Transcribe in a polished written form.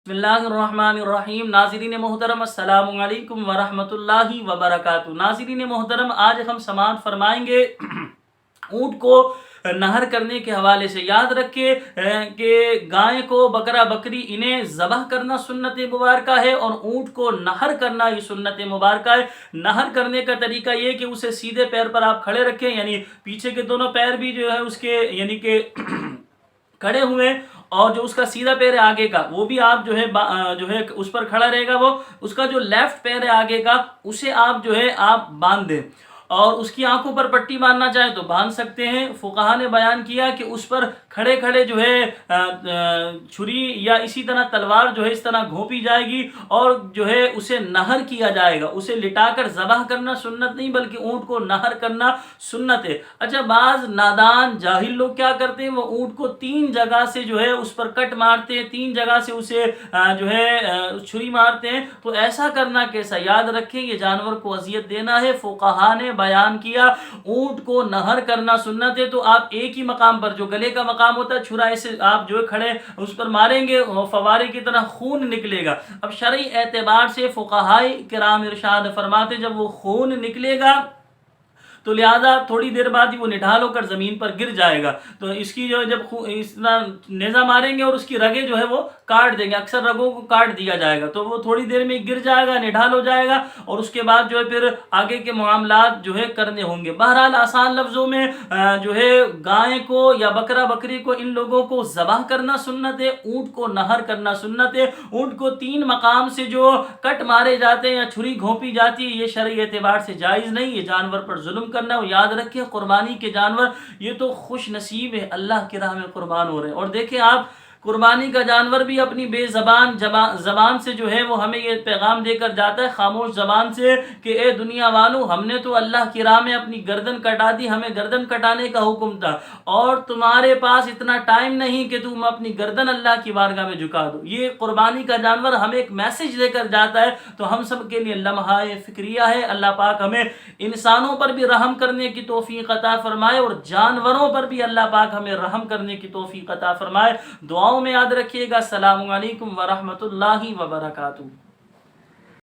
बिस्मिल्लाहिर्रहमानिर्रहीम। नाज़रीन मोहतरम, अस्सलामु अलैकुम वरहमतुल्लाहि वबरकातुहू। नाज़रीन मोहतरम, आज हम समाअत फरमाएंगे ऊँट को नहर करने के हवाले से। याद रखिए कि गाय को, बकरा बकरी, इन्हें ज़बह करना सुन्नत मुबारक है और ऊँट को नहर करना ये सुन्नत मुबारक है। नहर करने का तरीका ये कि उसे सीधे पैर पर आप खड़े रखें, यानी पीछे के दोनों पैर भी जो है उसके यानी कि खड़े हुए, और जो उसका सीधा पैर है आगे का वो भी आप जो है उस पर खड़ा रहेगा। वो उसका जो लेफ्ट पैर है आगे का उसे आप जो है आप बांध दें, और उसकी आंखों पर पट्टी बांधना चाहे तो बांध सकते हैं। फुकाहा ने बयान किया कि उस पर खड़े खड़े जो है छुरी या इसी तरह तलवार जो है इस तरह घोंपी जाएगी और जो है उसे नहर किया जाएगा। उसे लिटाकर ज़बह करना सुन्नत नहीं, बल्कि ऊँट को नहर करना सुन्नत है। अच्छा, बाज नादान जाहिल लोग क्या करते हैं, वो ऊँट को 3 जगह से जो है उस पर कट मारते हैं, 3 जगह से उसे जो है छुरी मारते हैं। तो ऐसा करना कैसा? याद रखें, ये जानवर को अजियत देना है। फुकाहा ने बयान किया ऊँट को नहर करना सुन्नत है, तो आप एक ही मकाम पर, जो गले का मकाम होता है, छुरा से आप जो है खड़े उस पर मारेंगे, फवारे की तरह खून निकलेगा। अब शरई एतबार से फुकाहाए किराम इरशाद फरमाते, जब वो खून निकलेगा तो लिहाजा थोड़ी देर बाद ही वो निढाल होकर ज़मीन पर गिर जाएगा। तो इसकी जो जब इस तरह नेज़ा मारेंगे और उसकी रगें जो है वो काट देंगे, अक्सर रगों को काट दिया जाएगा, तो वो थोड़ी देर में गिर जाएगा, निढाल हो जाएगा, और उसके बाद जो है फिर आगे के मामलात जो है करने होंगे। बहरहाल आसान लफ्ज़ों में जो है गाय को या बकरा बकरी को, इन लोगों को ज़बह करना सुन्नत है, ऊँट को नहर करना सुन्नत है। ऊँट को 3 मकाम से जो कट मारे जाते हैं या छुरी घोंपी जाती है, ये शरई एतबार से जायज़ नहीं, ये जानवर पर जुल्म करना। और याद रखिए, कुर्बानी के जानवर ये तो खुश नसीब है, अल्लाह की राह में कुर्बान हो रहे हैं। और देखें आप, कुर्बानी का जानवर भी अपनी बेज़बान ज़बान से जो है वो हमें ये पैगाम देकर जाता है, खामोश ज़बान से, कि ए दुनिया वालों, हमने तो अल्लाह की राह में अपनी गर्दन कटा दी, हमें गर्दन कटाने का हुक्म था, और तुम्हारे पास इतना टाइम नहीं कि तुम अपनी गर्दन अल्लाह की बारगाह में झुका दो। ये कुर्बानी का जानवर हमें एक मैसेज देकर जाता है। तो हम सब के लिए लम्हा फ़िक्रिया है। अल्लाह पाक हमें इंसानों पर भी रहम करने की तौफीक अता फरमाए और जानवरों पर भी अल्लाह पाक हमें रहम करने की तौफीक अता फरमाए। दुआओं में याद रखिएगा। अस्सलामु अलैकुम वरहमतुल्लाहि वबरकातुहू।